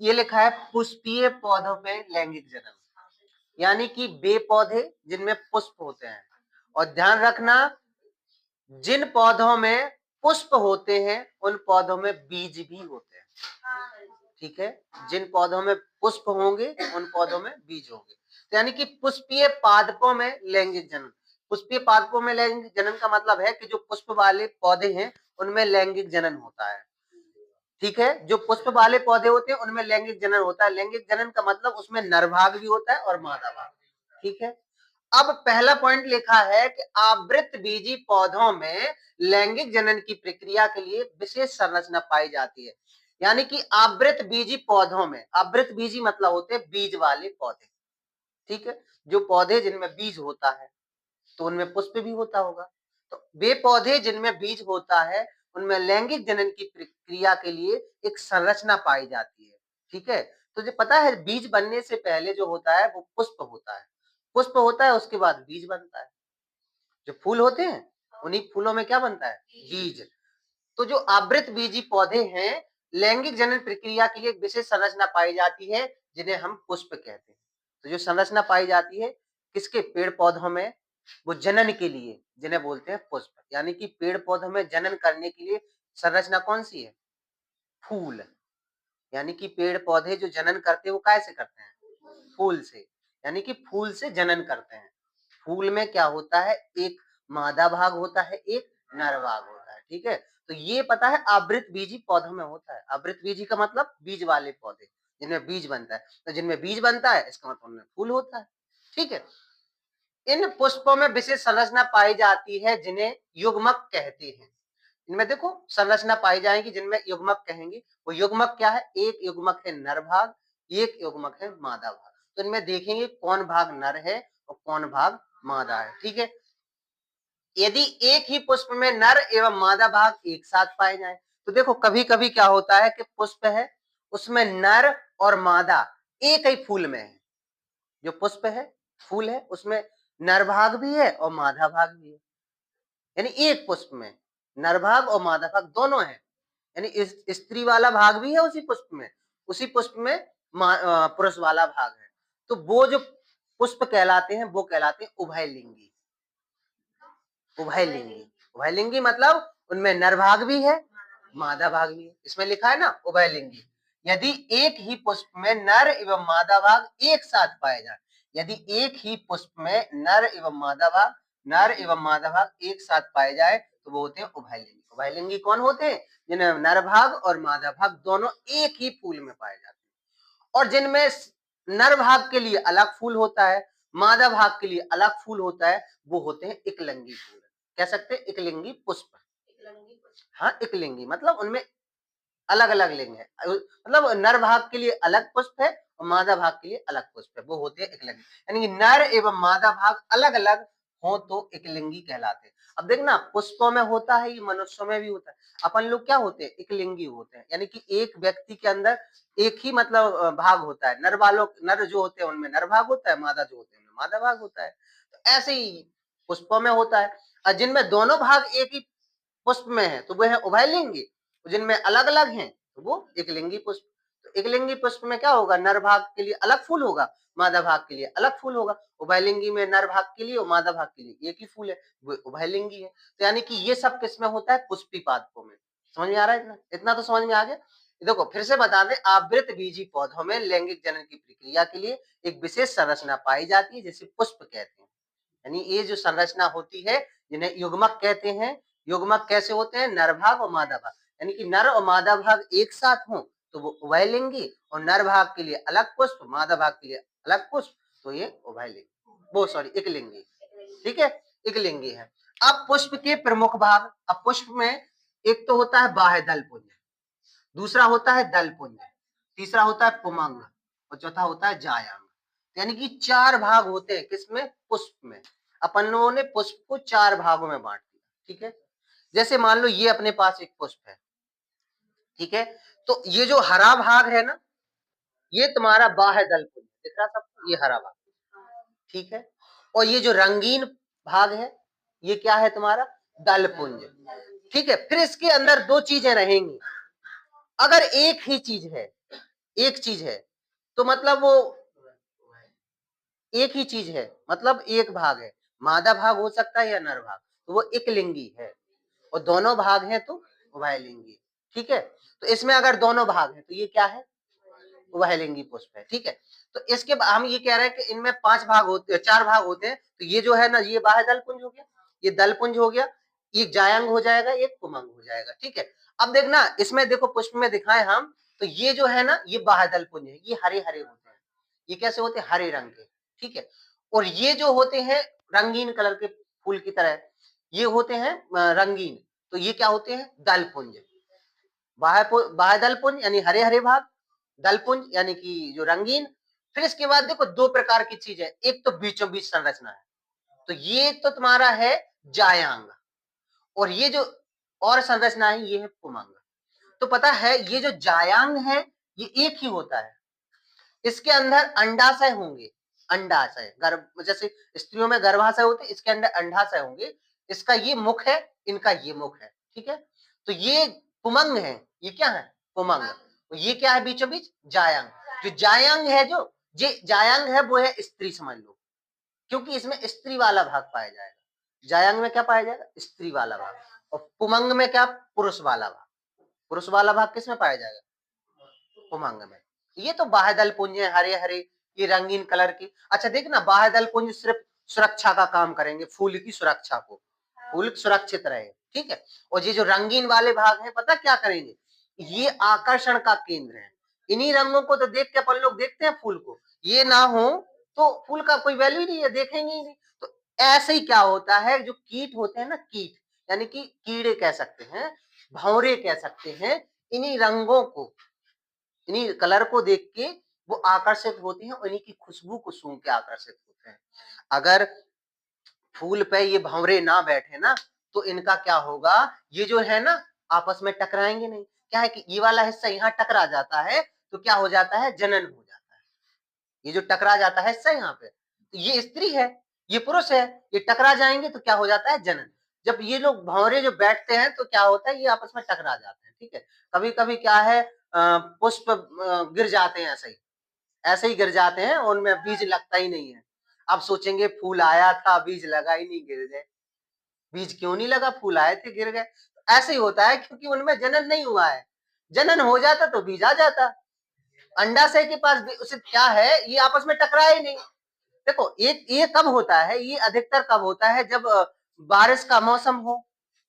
ये लिखा है पुष्पीय पौधों में लैंगिक जनन, यानी कि वे पौधे जिनमें पुष्प होते हैं। और ध्यान रखना, जिन पौधों में पुष्प होते हैं उन पौधों में बीज भी होते हैं। ठीक है, जिन पौधों में पुष्प होंगे उन पौधों में बीज होंगे। तो यानी कि पुष्पीय पादपों में लैंगिक जनन। पुष्पीय पादपों में लैंगिक जनन का मतलब है कि जो पुष्प वाले पौधे हैं उनमें लैंगिक जनन होता है। ठीक है, जो पुष्प वाले पौधे होते हैं उनमें लैंगिक जनन होता है। लैंगिक जनन का मतलब उसमें नर भाग भी होता है और मादा भाग। ठीक है, अब पहला पॉइंट लिखा है कि आवृत बीजी पौधों में लैंगिक जनन की प्रक्रिया के लिए विशेष संरचना पाई जाती है। यानी कि आवृत बीजी पौधों में, आवृत बीजी मतलब होते हैं बीज वाले पौधे। ठीक है, जो पौधे जिनमें बीज होता है तो उनमें पुष्प भी होता होगा। तो वे पौधे जिनमें बीज होता है उनमें लैंगिक जनन की प्रक्रिया के लिए एक संरचना पाई जाती है। ठीक है, तो जो पता है बीज बनने से पहले जो होता है वो पुष्प होता है। पुष्प होता है, उसके बाद बीज बनता है। जो फूल होते हैं उन्हीं फूलों में क्या बनता है? बीज। तो जो आवृत बीजी पौधे हैं, लैंगिक जनन प्रक्रिया के लिए एक विशेष संरचना पाई जाती है जिन्हें हम पुष्प कहते हैं। तो जो संरचना पाई जाती है किसके? पेड़ पौधों में, वो जनन के लिए, जिन्हें बोलते हैं पुष्प। यानी कि पेड़ पौधों में जनन करने के लिए संरचना कौन सी है? फूल। यानी कि पेड़ पौधे जो जनन करते हैं वो कैसे करते हैं? फूल से। यानी कि फूल से जनन करते हैं। फूल में क्या होता है? एक मादा भाग होता है, एक नर भाग होता है। ठीक है, तो ये पता है आवृत बीजी पौधों में होता है। आवृत बीजी का मतलब बीज वाले पौधे जिनमें बीज बनता है। तो जिनमें बीज बनता है इसका मतलब उनमें फूल होता है। ठीक है, इन पुष्पों में विशेष संरचना पाई जाती है जिन्हें युग्मक कहते हैं। इनमें देखो संरचना पाई जाएगी जिनमें युग्मक कहेंगे। वो युग्मक क्या है? एक युग्मक है नर भाग, एक युग्मक है मादा भाग। तो इनमें देखेंगे कौन भाग नर है और कौन भाग मादा है। ठीक है, यदि एक ही पुष्प में नर एवं मादा भाग एक साथ पाए जाएं, तो देखो कभी कभी क्या होता है कि पुष्प है उसमें नर और मादा एक ही फूल में है। जो पुष्प है, फूल है, उसमें नर भाग भी है और मादा भाग भी है। यानी एक पुष्प में नर भाग और मादा भाग दोनों है। यानी इस स्त्री वाला भाग भी है उसी पुष्प में, उसी पुष्प में पुरुष वाला भाग है। तो वो जो पुष्प कहलाते हैं वो कहलाते हैं उभयलिंगी। उभयलिंगी, उभयलिंगी मतलब उनमें नर भाग भी है, मादा भाग भी है। इसमें लिखा है ना उभयलिंगी। यदि एक ही पुष्प में नर एवं मादा भाग एक साथ पाए जाए, यदि एक ही पुष्प में नर एवं मादा भाग, नर एवं मादा भाग एक साथ पाए जाए तो वो होते हैं उभयलिंगी। उभयलिंगी कौन होते हैं? जिनमें नर भाग और मादा भाग दोनों एक ही फूल में पाए जाते हैं। और जिनमें नर भाग के लिए अलग फूल होता है, मादा भाग के लिए अलग फूल होता है, वो होते हैं एकलिंगी फूल। कह सकते हैं एकलिंगी पुष्प। हाँ, एकलिंगी मतलब उनमें अलग अलग लिंग है, मतलब नर भाग के लिए अलग पुष्प है और मादा भाग के लिए अलग पुष्प है, वो होते हैं एकलिंगी। यानी कि नर एवं मादा भाग अलग अलग हो तो एकलिंगी कहलाते हैं। अब देखना पुष्पों में होता है, ये मनुष्यों में भी होता है। अपन लोग क्या होते हैं? एकलिंगी होते हैं। यानी कि एक व्यक्ति के अंदर एक ही मतलब भाग होता है। नर जो होते हैं उनमें नर भाग होता है, मादा जो होते हैं उनमें मादा भाग होता है। तो ऐसे ही पुष्पों में होता है। और जिनमें दोनों भाग एक ही पुष्प में है तो वो है उभयलिंगी। जिनमें अलग अलग हैं तो वो एकलिंगी पुष्प। तो एकलिंगी पुष्प में क्या होगा? नर भाग के लिए अलग फूल होगा, मादा भाग के लिए अलग फूल होगा। उभयलिंगी में नर भाग के लिए और मादा भाग के लिए एक ही फूल है, वो उभयलिंगी है। तो यानी कि ये सब किसमें होता है? पुष्पी पादपों में। समझ में आ रहा है? इतना इतना तो समझ में आ गया। देखो फिर से बता दें, आवृत बीजी पौधों में लैंगिक जनन की प्रक्रिया के लिए एक विशेष संरचना पाई जाती है जिसे पुष्प कहते हैं। यानी ये जो संरचना होती है जिन्हें युग्मक कहते हैं। युग्मक कैसे होते हैं? नर भाग और मादा भाग। यानी कि नर और मादा भाग एक साथ हो तो वो उभयलिंगी, और नर भाग के लिए अलग पुष्प, मादा भाग के लिए अलग पुष्प, तो ये उभयलिंगी, वो सॉरी एकलिंगी। ठीक है, एकलिंगी है। अब पुष्प के प्रमुख भाग। अब पुष्प में एक तो होता है बाह्य दल पुंज, दूसरा होता है दल पुंज, तीसरा होता है पुमंग और चौथा होता है जायांग। यानी कि चार भाग होते हैं किसमें? पुष्प में। अपन लोगों ने पुष्प को चार भागों में बांट दिया। ठीक है, जैसे मान लो ये अपने पास एक पुष्प है। ठीक है, तो ये जो हरा भाग है ना, ये तुम्हारा बाह्य दल पुंज दिख रहा सबको, ये हरा भाग। ठीक है, और ये जो रंगीन भाग है ये क्या है? तुम्हारा दल पुंज। ठीक है, फिर इसके अंदर दो चीजें रहेंगी। अगर एक ही चीज है एक चीज है, तो मतलब वो एक ही चीज है, मतलब एक भाग है। मादा भाग हो सकता है या नर भाग, तो वो एक लिंगी है, और दोनों भाग हैं तो उभयलिंगी। ठीक है, तो इसमें अगर दोनों भाग हैं तो ये क्या है, उभयलिंगी पुष्प है। ठीक है, तो इसके बाद हम ये कह रहे हैं कि इनमें 5 भाग होते, 4 भाग होते हैं, तो ये जो है ना, ये बाह्य दल पुंज हो गया, ये दल पुंज हो गया, एक जायंग हो जाएगा, एक पुमंग हो जाएगा। ठीक है, अब देखना इसमें, देखो पुष्प में दिखाए हम, तो ये जो है ना, ये बाह्य दल पुंज है, ये हरे हरे होते हैं। ये कैसे होते हैं, हरे रंग के। ठीक है, और ये जो होते हैं रंगीन कलर के फूल की तरह, ये होते हैं रंगीन, तो ये क्या होते हैं, दल पुंज। बाह्य दल पुंज यानी हरे हरे भाग, दल पुंज यानी कि जो रंगीन। फिर इसके बाद देखो दो प्रकार की चीज है, एक तो बीचों बीच संरचना है, तो ये तो तुम्हारा है जायांग, और ये जो और संरचना है ये है पुमंग। तो पता है ये जो जायांग है ये एक ही होता है, इसके अंदर अंडाशय होंगे, अंडाशय गर्भ, जैसे स्त्रियों में गर्भाशय होते, इसके अंदर अंडाशय होंगे। इसका ये मुख है, इनका ये मुख है। ठीक है, तो ये पुमंग है, ये क्या है, पुमंग। तो ये क्या है, बीचों बीच जायांग। जो जायांग है, जो ये जायांग है वो है स्त्री समझ लो, क्योंकि इसमें स्त्री वाला भाग पाया जाएगा। जायांग में क्या पाया जाएगा, स्त्री वाला भाग, और पुमंग में क्या, पुरुष वाला भाग। पुरुष वाला भाग किसमें पाया जाएगा, पुमंग में। ये तो बाह्य दल पुंज है, हरे हरे, ये रंगीन कलर की। अच्छा देखना, बाह्य दल पुंज सिर्फ सुरक्षा का काम करेंगे, फूल की सुरक्षा को, फूल सुरक्षित रहे। ठीक है, और ये जो रंगीन वाले भाग हैं पता क्या करेंगे, ये आकर्षण का केंद्र है। इन्हीं रंगों को तो देख के अपन लोग देखते हैं फूल को, ये ना हो तो फूल का कोई वैल्यू नहीं है, देखेंगे ही नहीं। तो ऐसे ही क्या होता है, जो कीट होते हैं ना, कीट यानी कि कीड़े कह सकते हैं, भंवरे कह सकते हैं, इन्हीं रंगों को, इन्हीं कलर को देख के वो आकर्षित होते हैं, और इन्हीं की खुशबू को सूंघ के आकर्षित होते हैं। अगर फूल पे ये भंवरे ना बैठे ना, तो इनका क्या होगा, ये जो है ना आपस में टकराएंगे नहीं। क्या है कि ये वाला हिस्सा यहाँ टकरा जाता है, तो क्या हो जाता है, जनन हो जाता है। ये जो टकरा जाता है हिस्सा यहाँ पे, तो ये स्त्री है, ये पुरुष है, ये टकरा जाएंगे तो क्या हो जाता है, जनन। जब ये लोग भंवरे जो बैठते हैं तो क्या होता है, ये आपस में टकरा जाते हैं। ठीक है, कभी कभी क्या है, पुष्प गिर जाते हैं, ऐसे ही गिर जाते हैं, उनमें बीज लगता ही नहीं है। अब सोचेंगे फूल आया था, बीज लगा ही नहीं, गिर गए। बीज क्यों नहीं लगा, फूल आए थे गिर गए। ऐसे ही होता है, क्योंकि उनमें जनन नहीं हुआ है। जनन हो जाता तो बीज आ जाता। अंडाशय के पास भी उसे क्या है, ये आपस में टकराए ही नहीं। देखो एक ये कब होता है, ये अधिकतर कब होता है, जब बारिश का मौसम हो,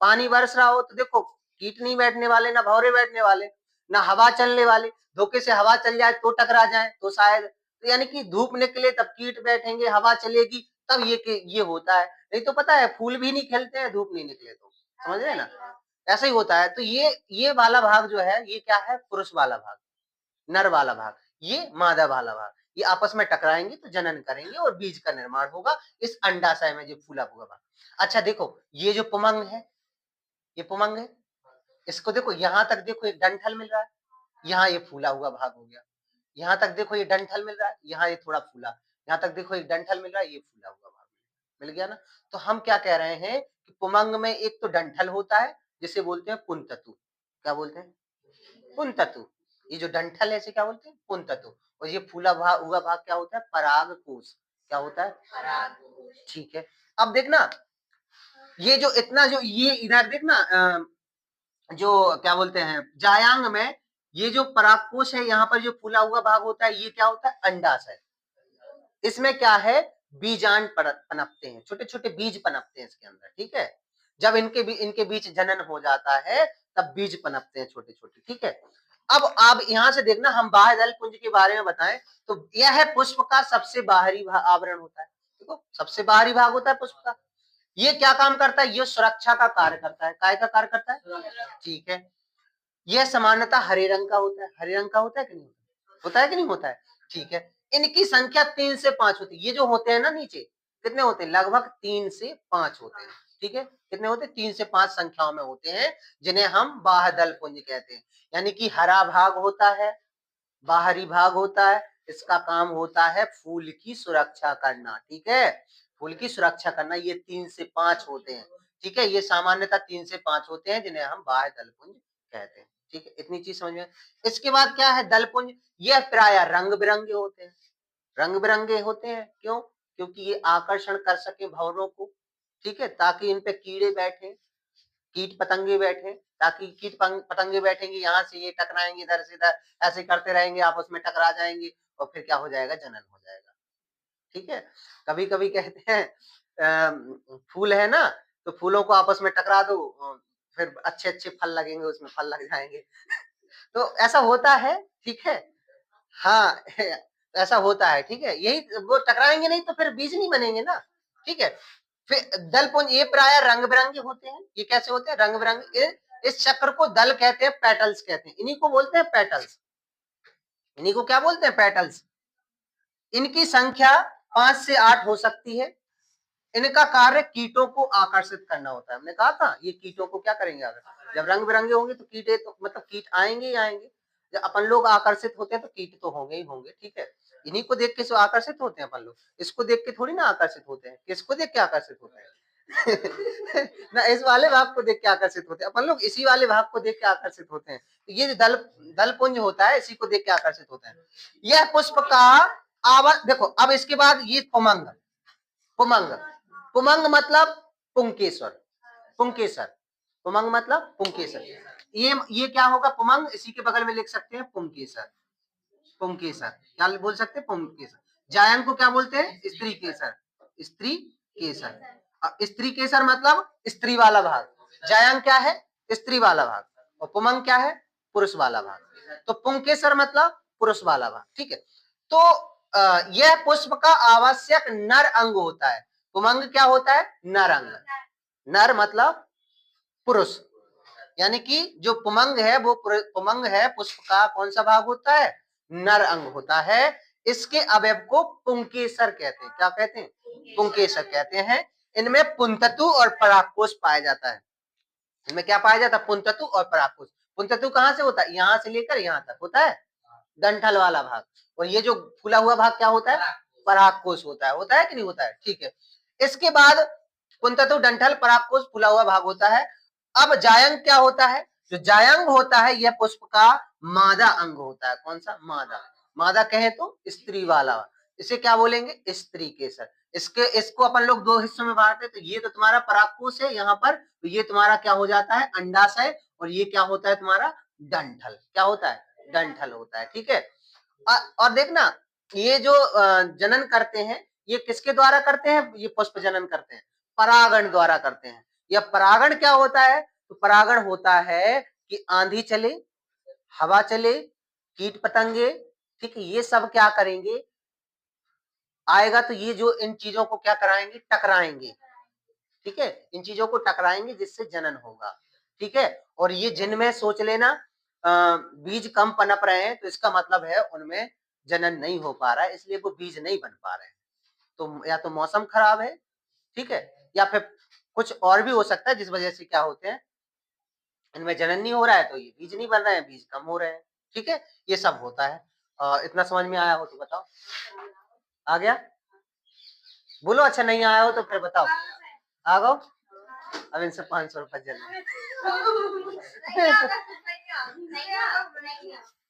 पानी बरस रहा हो, तो देखो कीट नहीं बैठने वाले, ना भौरे बैठने वाले, ना हवा चलने वाली। धोखे से हवा चल जाए तो टकरा जाए तो शायद, तो यानी कि धूप निकले तब कीट बैठेंगे, हवा चलेगी तब ये होता है। नहीं तो पता है फूल भी नहीं खिलते हैं धूप नहीं निकले तो, समझ रहे हैं ना, ऐसा ही होता है। तो ये वाला भाग जो है, ये क्या है, पुरुष वाला भाग, नर वाला भाग, ये मादा वाला भाग। ये आपस में टकराएंगे तो जनन करेंगे और बीज का निर्माण होगा इस अंडाशय में, जो फूला हुआ भाग। अच्छा देखो ये जो पुमंग है, ये पुमंग है, इसको देखो यहाँ तक देखो एक डंठल मिल रहा है, यहाँ ये फूला हुआ भाग हो गया। यहाँ तक देखो ये डंठल मिल रहा है, यहाँ ये थोड़ा फूला। यहाँ तक देखो एक डंठल मिल रहा है, ये फूला हुआ भाग मिल गया ना। तो हम क्या कह रहे हैं कि पुमंग में एक तो डंठल होता है, जिसे बोलते हैं पुंततु। क्या बोलते हैं, पुंततु। ये जो डंठल है इसे क्या बोलते हैं, पुंततु। और ये फूला भाग हुआ भाग क्या होता है, परागकोश। क्या होता है, परागकोश। ठीक है, अब देखना ये जो इतना जो ये इधर देखना, जो क्या बोलते हैं जायांग में, ये जो परागकोश है, यहाँ पर जो फूला हुआ भाग होता है, ये क्या होता है, अंडाशय। इसमें क्या है, बीजांड पनपते हैं, छोटे छोटे बीज पनपते हैं इसके अंदर। ठीक है, जब इनके बीच जनन हो जाता है तब बीज पनपते हैं छोटे छोटे। ठीक है, अब आप यहां से देखना, हम बाह्य दल पुंज के बारे में बताएं तो यह है पुष्प का सबसे बाहरी आवरण होता है। देखो सबसे बाहरी भाग होता है पुष्प का। ये क्या काम करता है, ये सुरक्षा का कार्य करता है। काय का कार्य करता है, ठीक है। यह सामान्यतः हरे रंग का होता है, हरे रंग का होता है कि नहीं होता है कि नहीं होता है, ठीक है। इनकी संख्या 3 से 5 होती है। ये जो होते हैं ना नीचे, कितने होते हैं, लगभग 3 से 5 होते हैं। ठीक है, कितने होते हैं, 3 से 5 संख्याओं में होते हैं, जिन्हें हम बाह्य दल पुंज कहते हैं। यानी कि हरा भाग होता है, बाहरी भाग होता है, इसका काम होता है फूल की सुरक्षा करना। ठीक है, फूल की सुरक्षा करना, ये 3 से 5 होते हैं। ठीक है, ये सामान्यतः 3 से 5 होते हैं, जिन्हें हम बाह्य दल पुंज कहते हैं। ठीक है, इतनी चीज समझ में। इसके बाद क्या है दलपुंज, ये प्राय रंग बिरंगे होते हैं। रंग बिरंगे होते हैं क्यों? क्योंकि ये आकर्षण कर सके भंवरों को, ठीक है, ताकि इन पे कीड़े बैठे, कीट पतंगे बैठे, ताकि कीट पतंगे बैठेंगे, यहाँ से ये टकराएंगे, इधर से इधर ऐसे करते रहेंगे, आपस में टकरा जाएंगे और फिर क्या हो जाएगा, जनन हो जाएगा। ठीक है, कभी कभी कहते हैं फूल है ना, तो फूलों को आपस में टकरा दो, फिर अच्छे अच्छे फल लगेंगे, उसमें फल लग जाएंगे। तो ऐसा होता है, ठीक है, हाँ ऐसा होता है, ठीक है, यही वो टकराएंगे नहीं तो फिर बीज नहीं बनेंगे ना, ठीक है। फिर दलपुंज ये प्राय रंग बिरंगे होते हैं। ये कैसे होते हैं? रंग बिरंगे। इस चक्र को दल कहते हैं, पेटल्स कहते हैं, इन्हीं को बोलते हैं पेटल्स। इन्हीं को क्या बोलते हैं? पेटल्स। इनकी संख्या 5 से 8 हो सकती है। इनका कार्य कीटों को आकर्षित करना होता है। हमने कहा था ये कीटों को क्या करेंगे, अगर जब रंग बिरंगे होंगे तो कीटे तो मतलब कीट आएंगे ही आएंगे। जब अपन लोग आकर्षित होते हैं तो कीट तो होंगे ही होंगे, ठीक है। इन्हीं को देख के आकर्षित होते हैं अपन लोग, इसको देख के थोड़ी ना आकर्षित होते हैं। किसको देख के आकर्षित होते हैं? ना इस वाले भाग को देख के आकर्षित होते हैं अपन लोग, इसी वाले भाग को देख के आकर्षित होते हैं। तो ये जो दलपुंज होता है, इसी को देख के आकर्षित होता है। यह पुष्प का आवाज देखो। अब इसके बाद ये पुमंग। पुमंग, पुमंग मतलब पुंकेसर। पुंकेसर, पुमंग मतलब पुंकेसर। ये क्या होगा? पुमंग। इसी के बगल में लिख सकते हैं पुंकेसर। पुंकेसर क्या बोल सकते हैं? पुंकेसर। जायंग को क्या बोलते हैं? स्त्री केसर। स्त्री केसर। स्त्री केसर मतलब स्त्री वाला भाग। जायंग क्या है? स्त्री वाला भाग। और पुमंग क्या है? पुरुष वाला भाग। तो पुंकेसर मतलब पुरुष वाला भाग, ठीक है। तो यह पुष्प का आवश्यक नर अंग होता है। पुमंग क्या होता है? नर अंग। नर मतलब पुरुष, यानी कि जो पुमंग है वो पुमंग है, पुष्प का कौन सा भाग होता है? नर अंग होता है। इसके अवयव को पुंकेसर कहते हैं। क्या कहते हैं? पुंकेसर कहते हैं। इनमें पुंततु और परागकोश पाया जाता है। इनमें क्या पाया जाता है? पुंततु और परागकोश। पुंततु कहां से होता है? यहां से लेकर यहां तक होता है, डंठल वाला भाग। और ये जो फूला हुआ भाग क्या होता है? परागकोश होता है। होता है कि नहीं होता है? ठीक है। इसके बाद पुंततु, डंठल, परागकोश, फूला हुआ भाग होता है। अब जायंग क्या होता है? जो जायंग होता है यह पुष्प का मादा अंग होता है। कौन सा? मादा। मादा कहे तो स्त्री वाला। इसे क्या बोलेंगे? स्त्री केसर। इसको अपन लोग दो हिस्सों में बांटते हैं। तो ये तो तुम्हारा परागकोश है यहाँ पर, तो ये तुम्हारा क्या हो जाता है? अंडाशय। और ये क्या होता है तुम्हारा? डंठल। क्या होता है? डंठल होता है, ठीक है। और देखना, ये जो जनन करते हैं ये किसके द्वारा करते हैं? ये पुष्प जनन करते हैं, परागण द्वारा करते हैं। यह परागण क्या होता है? तो परागण होता है कि आंधी चले, हवा चले, कीट पतंगे, ठीक है, ये सब क्या करेंगे? आएगा तो ये जो इन चीजों को क्या कराएंगे? टकराएंगे, ठीक है, इन चीजों को टकराएंगे जिससे जनन होगा, ठीक है। और ये जिनमें सोच लेना बीज कम पनप रहे हैं तो इसका मतलब है उनमें जनन नहीं हो पा रहा है, इसलिए वो बीज नहीं बन पा रहे हैं। तो या तो मौसम खराब है, ठीक है, या फिर कुछ और भी हो सकता है जिस वजह से क्या होते हैं, इनमें जनन नहीं हो रहा है, तो ये बीज नहीं बन रहे हैं, बीज कम हो रहे हैं, ठीक है। ये सब होता है। इतना समझ में आया हो तो बताओ। आ गया? बोलो अच्छा नहीं आया हो तो फिर बताओ। आ गो। अब इनसे 500 रुपए जल